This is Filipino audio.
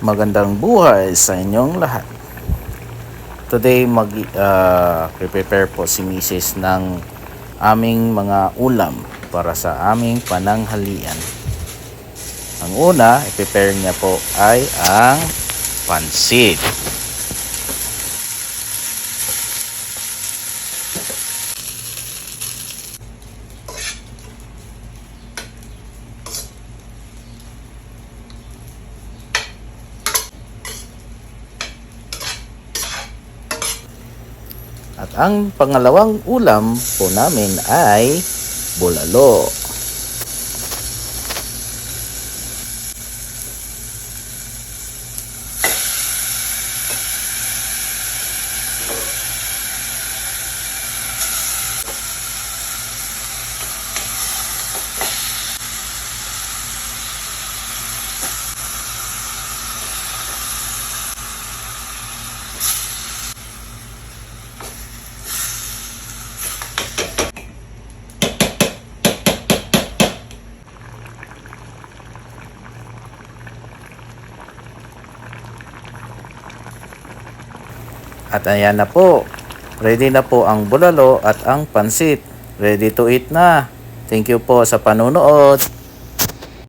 Magandang buhay sa inyong lahat. Today prepare po si Mrs. ng aming mga ulam para sa aming pananghalian. Ang una, i-prepare niya po ay ang pansit. At ang pangalawang ulam po namin ay bulalo. At ayan na po, ready na po ang bulalo at ang pansit. Ready to eat na. Thank you po sa panunood.